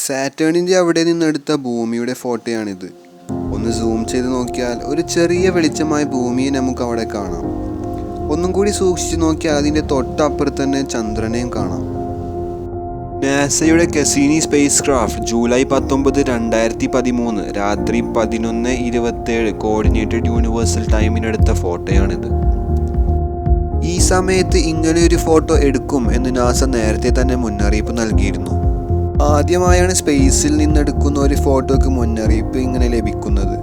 സാറ്റേണിൻ്റെ അവിടെ നിന്നെടുത്ത ഭൂമിയുടെ ഫോട്ടോയാണിത്. ഒന്ന് സൂം ചെയ്ത് നോക്കിയാൽ ഒരു ചെറിയ വെളിച്ചമായ ഭൂമിയെ നമുക്ക് അവിടെ കാണാം. ഒന്നും കൂടി സൂക്ഷിച്ച് നോക്കിയാൽ അതിൻ്റെ തൊട്ടപ്പുറത്ത് തന്നെ ചന്ദ്രനെയും കാണാം. നാസയുടെ കസീനി സ്പേസ് ക്രാഫ്റ്റ് ജൂലൈ 19, 2013 രാത്രി 11:27 കോർഡിനേറ്റഡ് യൂണിവേഴ്സൽ ടൈമിനെടുത്ത ഫോട്ടോയാണിത്. ഈ സമയത്ത് ഇങ്ങനെയൊരു ഫോട്ടോ എടുക്കും എന്ന് നാസ നേരത്തെ തന്നെ മുന്നറിയിപ്പ് നൽകിയിരുന്നു. ആദ്യമായാണ് സ്പേസിൽ നിന്നെടുക്കുന്ന ഒരു ഫോട്ടോയ്ക്ക് മുന്നറിയിപ്പ് ഇങ്ങനെ ലഭിക്കുന്നത്.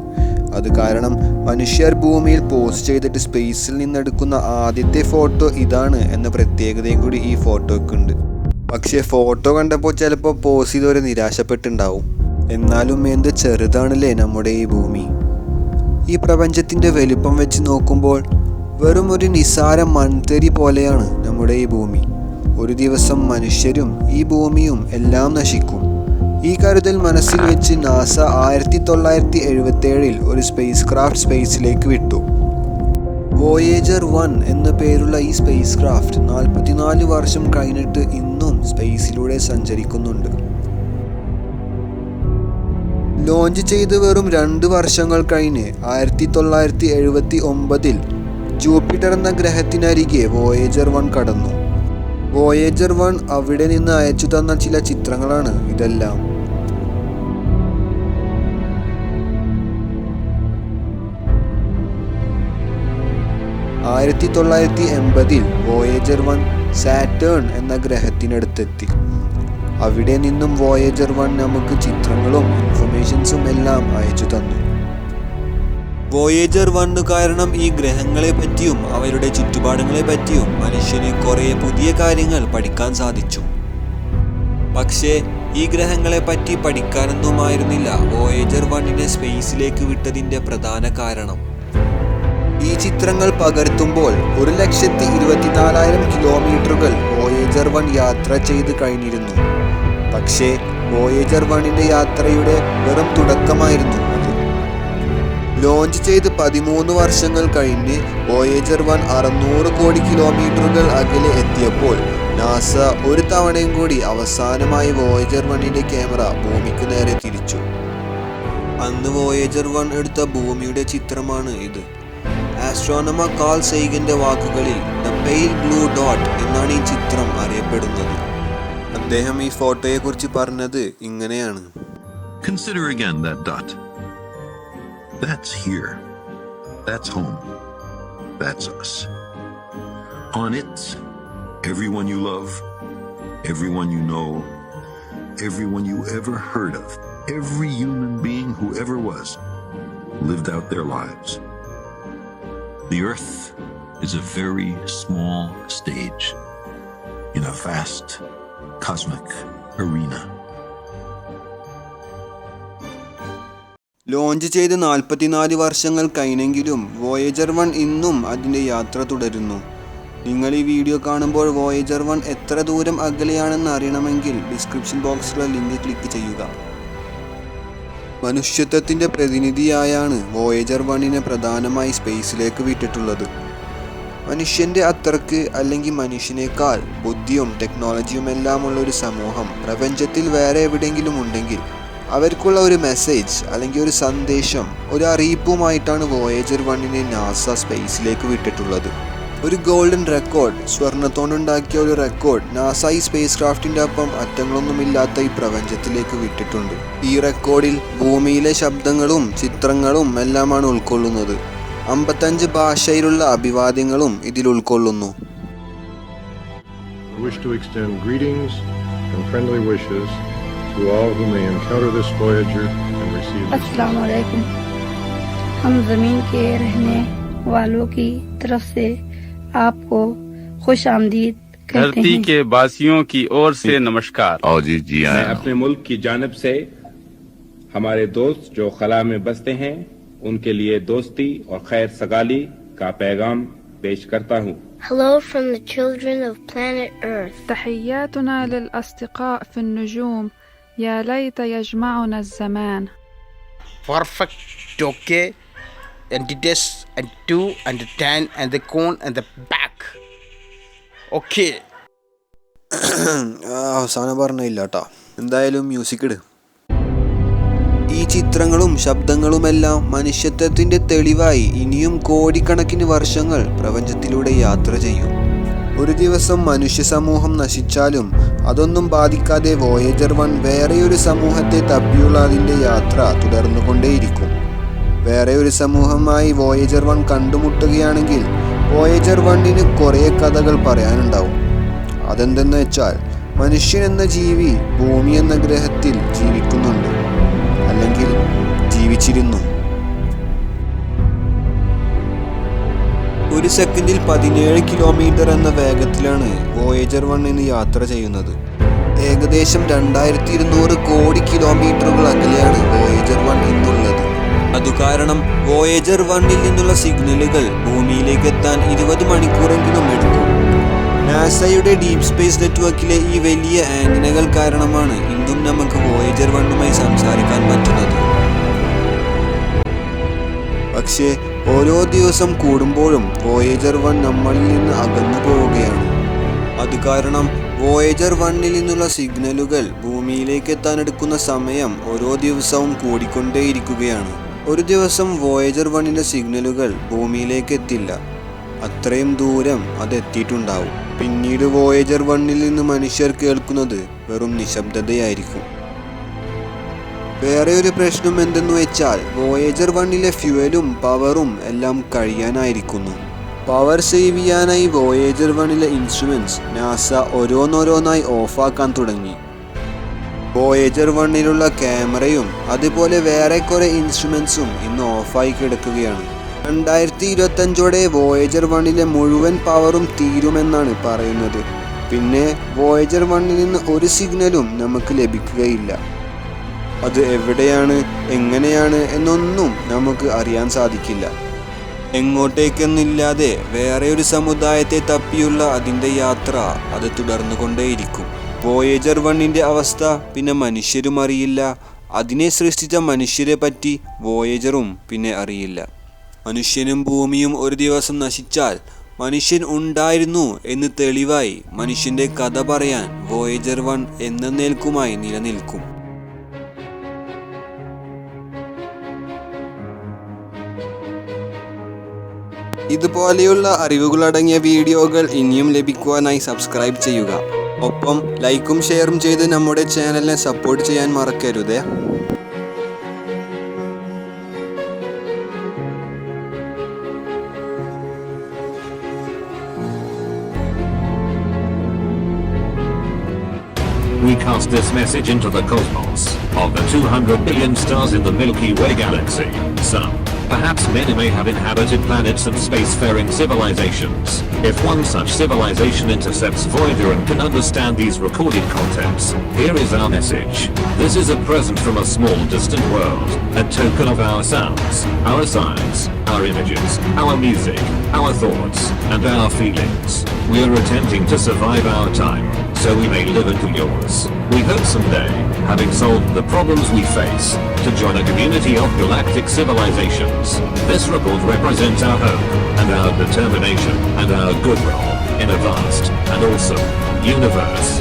അത് കാരണം മനുഷ്യർ ഭൂമിയിൽ പോസ്റ്റ് ചെയ്തിട്ട് സ്പേസിൽ നിന്നെടുക്കുന്ന ആദ്യത്തെ ഫോട്ടോ ഇതാണ് എന്ന പ്രത്യേകതയും കൂടി ഈ ഫോട്ടോയ്ക്കുണ്ട്. പക്ഷേ ഫോട്ടോ കണ്ടപ്പോൾ ചിലപ്പോൾ പോസ്റ്റ് ചെയ്തവരെ നിരാശപ്പെട്ടുണ്ടാവും. എന്നാലും എന്ത് ചെറുതാണല്ലേ നമ്മുടെ ഈ ഭൂമി. ഈ പ്രപഞ്ചത്തിൻ്റെ വലിപ്പം വെച്ച് നോക്കുമ്പോൾ വെറും ഒരു നിസാര മൺതരി പോലെയാണ് നമ്മുടെ ഈ ഭൂമി. ഒരു ദിവസം മനുഷ്യരും ഈ ഭൂമിയും എല്ലാം നശിക്കും. ഈ കരുതൽ മനസ്സിൽ വെച്ച് നാസ 1977 ഒരു സ്പേസ് ക്രാഫ്റ്റ് സ്പേസിലേക്ക് വിട്ടു. വോയേജർ 1 എന്ന പേരുള്ള ഈ സ്പേസ് ക്രാഫ്റ്റ് 44 വർഷം കഴിഞ്ഞിട്ട് ഇന്നും സ്പേസിലൂടെ സഞ്ചരിക്കുന്നുണ്ട്. ലോഞ്ച് ചെയ്ത് വെറും 2 വർഷങ്ങൾ കഴിഞ്ഞ് 1979 ജൂപ്പിറ്റർ എന്ന ഗ്രഹത്തിനരികെ വോയേജർ 1 കടന്നു. വോയേജർ 1 അവിടെ നിന്ന് അയച്ചു തന്ന ചില ചിത്രങ്ങളാണ് ഇതെല്ലാം. ആയിരത്തി 1980 വോയേജർ 1 സാറ്റേൺ എന്ന ഗ്രഹത്തിനടുത്തെത്തി. അവിടെ നിന്നും വോയേജർ 1 നമുക്ക് ചിത്രങ്ങളും ഇൻഫർമേഷൻസും എല്ലാം അയച്ചു തന്നു. വോയേജർ 1 കാരണം ഈ ഗ്രഹങ്ങളെ പറ്റിയും അവരുടെ ചുറ്റുപാടുകളെ പറ്റിയും മനുഷ്യന് കുറേ പുതിയ കാര്യങ്ങൾ പഠിക്കാൻ സാധിച്ചു. പക്ഷേ ഈ ഗ്രഹങ്ങളെ പറ്റി പഠിക്കാനൊന്നുമായിരുന്നില്ല വോയേജർ 1 സ്പേസിലേക്ക് വിട്ടതിൻ്റെ പ്രധാന കാരണം. ഈ ചിത്രങ്ങൾ പകർത്തുമ്പോൾ 1,24,000 കിലോമീറ്ററുകൾ വോയേജർ 1 യാത്ര ചെയ്ത് കഴിഞ്ഞിരുന്നു. പക്ഷേ വോയേജർ 1 യാത്രയുടെ വെറും തുടക്കമായിരുന്നു അത്. ലോഞ്ച് ചെയ്ത് 13 വർഷങ്ങൾ കഴിഞ്ഞ് വോയേജർ 1 600 കോടി കിലോമീറ്ററുകൾ അകലെ എത്തിയപ്പോൾ നാസ ഒരു തവണയും കൂടി അവസാനമായി വോയേജർ 1 ക്യാമറ ഭൂമിക്ക് നേരെ തിരിച്ചു. അന്ന് വോയേജർ 1 എടുത്ത ഭൂമിയുടെ ചിത്രമാണ് ഇത്. ആസ്ട്രോണമർ കാൾ സൈഗന്റെ വാക്കുകളിൽ ദ പെയിൽ ബ്ലൂ ഡോട്ട് എന്നാണ് ഈ ചിത്രം അറിയപ്പെടുന്നത്. അദ്ദേഹം ഈ ഫോട്ടോയെ കുറിച്ച് പറഞ്ഞത് ഇങ്ങനെയാണ്: Consider again that dot. That's here. That's home. That's us. On it, everyone you love, everyone you know, everyone you ever heard of, every human being who ever was, lived out their lives. The Earth is a very small stage in a vast cosmic arena. Launch ചെയ്ത് 44 വർഷങ്ങൾ കഴിഞ്ഞെങ്കിലും Voyager 1 ഇന്നും അതിൻ്റെ യാത്ര തുടരുന്നു. നിങ്ങൾ ഈ video കാണുമ്പോൾ വോയേജർ 1 എത്ര ദൂരം അകലെയാണെന്ന് അറിയണമെങ്കിൽ ഡിസ്ക്രിപ്ഷൻ ബോക്സിലുള്ള ലിങ്ക് ക്ലിക്ക് ചെയ്യുക. മനുഷ്യത്വത്തിൻ്റെ പ്രതിനിധിയായാണ് വോയേജർ 1 പ്രധാനമായി സ്പേസിലേക്ക് വിട്ടിട്ടുള്ളത്. മനുഷ്യൻ്റെ അത്രക്ക് അല്ലെങ്കിൽ മനുഷ്യനേക്കാൾ ബുദ്ധിയും ടെക്നോളജിയും എല്ലാമുള്ള ഒരു സമൂഹം പ്രപഞ്ചത്തിൽ വേറെ എവിടെയെങ്കിലും ഉണ്ടെങ്കിൽ അവർക്കുള്ള ഒരു മെസ്സേജ് അല്ലെങ്കിൽ ഒരു സന്ദേശം, ഒരു അറിയിപ്പുമായിട്ടാണ് വോയേജർ 1 നാസ സ്പേസിലേക്ക് വിട്ടിട്ടുള്ളത്. ഒരു ഗോൾഡൻ റെക്കോർഡ്, സ്വർണ്ണത്തോണ്ടുണ്ടാക്കിയ ഒരു റെക്കോർഡ് നാസ ഈ സ്പേസ് ക്രാഫ്റ്റിൻ്റെ ഒപ്പം അറ്റങ്ങളൊന്നുമില്ലാത്ത ഈ പ്രപഞ്ചത്തിലേക്ക് വിട്ടിട്ടുണ്ട്. ഈ റെക്കോർഡിൽ ഭൂമിയിലെ ശബ്ദങ്ങളും ചിത്രങ്ങളും എല്ലാമാണ് ഉൾക്കൊള്ളുന്നത്. 55 ഭാഷയിലുള്ള അഭിവാദ്യങ്ങളും ഇതിൽ ഉൾക്കൊള്ളുന്നു. To all who may encounter this Voyager and receive अस्सलाम वालेकुम। हम ज़मीन के रहने वालों की तरफ से आपको खुश आमदीद कहते हैं। धरती के वासियों की ओर से नमस्कार। मैं अपने मुल्क की जानिब से हमारे दोस्त जो खला में बसते हैं उनके लिए दोस्ती और खैर सगाली का पैगाम पेश करता हूँ. Hello from the children of planet Earth. تحياتنا للأصدقاء في النجوم. يا ليت يجمعنا الزمان. Perfect, okay, and the this and 2 and the 10 and the cone and the back. Okay. അവസാനം പറഞ്ഞില്ല കേട്ടോ. എന്തായാലും മ്യൂസിക് ഇട്. ചിത്രങ്ങളും ശബ്ദങ്ങളുമെല്ലാം മനുഷ്യത്വത്തിന്റെ തെളിവായി ഇനിയും കോടിക്കണക്കിന് വർഷങ്ങൾ പ്രപഞ്ചത്തിലൂടെ യാത്ര ചെയ്യും. ഒരു ദിവസം മനുഷ്യ സമൂഹം നശിച്ചാലും അതൊന്നും ബാധിക്കാതെ വോയേജർ 1 വേറെയൊരു സമൂഹത്തെ തപ്പിയുള്ള അതിൻ്റെ യാത്ര തുടർന്നുകൊണ്ടേയിരിക്കും. വേറെ ഒരു സമൂഹമായി വോയേജർ 1 കണ്ടുമുട്ടുകയാണെങ്കിൽ വോയേജർ 1ന് കുറേ കഥകൾ പറയാനുണ്ടാവും. അതെന്തെന്ന് വെച്ചാൽ, മനുഷ്യൻ എന്ന ജീവി ഭൂമി എന്ന ഗ്രഹത്തിൽ ജീവിക്കുന്നുണ്ട്, അല്ലെങ്കിൽ ജീവിച്ചിരുന്നു. ഒരു സെക്കൻഡിൽ 17 കിലോമീറ്റർ എന്ന വേഗത്തിലാണ് വോയേജർ 1 ഇന്ന് യാത്ര ചെയ്യുന്നത്. ഏകദേശം 2200 കോടി കിലോമീറ്ററുകൾ അകലെയാണ് വോയേജർ 1 ഇന്നുള്ളത്. അതുകാരണം വോയേജർ 1ൽ നിന്നുള്ള സിഗ്നലുകൾ ഭൂമിയിലേക്ക് എത്താൻ 20 മണിക്കൂറെങ്കിലും എടുക്കും. നാസയുടെ ഡീപ് സ്പേസ് നെറ്റ്വർക്കിലെ ഈ വലിയ ആന്റിനകൾ കാരണമാണ് ഇന്നും നമുക്ക് വോയേജർ 1മായി സംസാരിക്കാൻ പറ്റുന്നത്. പക്ഷേ ഓരോ ദിവസം കൂടുമ്പോഴും വോയേജർ 1 നമ്മളിൽ നിന്ന് അകന്നു പോവുകയാണ്. അതുകാരണം വോയേജർ 1ൽ നിന്നുള്ള സിഗ്നലുകൾ ഭൂമിയിലേക്ക് എത്താൻ എടുക്കുന്ന സമയം ഓരോ ദിവസവും കൂടിക്കൊണ്ടേയിരിക്കുകയാണ്. ഒരു ദിവസം വോയേജർ 1ന്റെ സിഗ്നലുകൾ ഭൂമിയിലേക്ക് എത്തില്ല. അത്രയും ദൂരം അത് എത്തിയിട്ടുണ്ടാവും. പിന്നീട് വോയേജർ 1ൽ നിന്ന് മനുഷ്യർ കേൾക്കുന്നത് വെറും നിശബ്ദതയായിരിക്കും. വേറെ ഒരു പ്രശ്നം എന്തെന്ന് വെച്ചാൽ, വോയേജർ 1ലെ ഫ്യൂവലും പവറും എല്ലാം കഴിയാനായിരിക്കുന്നു. പവർ സേവ് ചെയ്യാനായി വോയേജർ 1ലെ ഇൻസ്ട്രുമെന്റ്സ് നാസ ഓരോന്നോരോന്നായി ഓഫാക്കാൻ തുടങ്ങി. വോയേജർ 1ലുള്ള ക്യാമറയും അതുപോലെ വേറെ കുറെ ഇൻസ്ട്രുമെന്റ്സും ഇന്ന് ഓഫായി കിടക്കുകയാണ്. 2025ഓടെ വോയേജർ 1ലെ മുഴുവൻ പവറും തീരുമെന്നാണ് പറയുന്നത്. പിന്നെ വോയേജർ 1ൽ നിന്ന് ഒരു സിഗ്നലും നമുക്ക് ലഭിക്കുകയില്ല. അത് എവിടെയാണ്, എങ്ങനെയാണ് എന്നൊന്നും നമുക്ക് അറിയാൻ സാധിക്കില്ല. എങ്ങോട്ടേക്കെന്നില്ലാതെ വേറെ ഒരു സമുദായത്തെ തപ്പിയുള്ള അതിൻ്റെ യാത്ര അത് തുടർന്നുകൊണ്ടേയിരിക്കും. വോയേജർ 1ന്റെ അവസ്ഥ പിന്നെ മനുഷ്യരും അറിയില്ല. അതിനെ സൃഷ്ടിച്ച മനുഷ്യരെ പറ്റി വോയേജറും പിന്നെ അറിയില്ല. മനുഷ്യനും ഭൂമിയും ഒരു ദിവസം നശിച്ചാൽ മനുഷ്യൻ ഉണ്ടായിരുന്നു എന്ന് തെളിവായി മനുഷ്യന്റെ കഥ പറയാൻ വോയേജർ 1 എന്നേൽക്കുമായി നിലനിൽക്കും. ഇതുപോലെയുള്ള അറിവുകളടങ്ങിയ വീഡിയോകൾ ഇനിയും ലഭിക്കുവാനായി സബ്സ്ക്രൈബ് ചെയ്യുക. ഒപ്പം ലൈക്കും ഷെയറും ചെയ്ത് നമ്മുടെ ചാനലിനെ സപ്പോർട്ട് ചെയ്യാൻ മറക്കരുതേ. We cast this message into the cosmos. Of the 200 billion stars in the Milky Way galaxy, some, perhaps many, may have inhabited planets and spacefaring civilizations. If one such civilization intercepts Voyager and can understand these recorded contents, here is our message. This is a present from a small distant world, a token of our sounds, our science, our images, our music, our thoughts, and our feelings. We are attempting to survive our time, so we may live into yours. We hope someday, having solved the problems we face, to join a community of galactic civilizations. This report represents our hope, and our determination, and our goodwill, in a vast, and awesome, universe.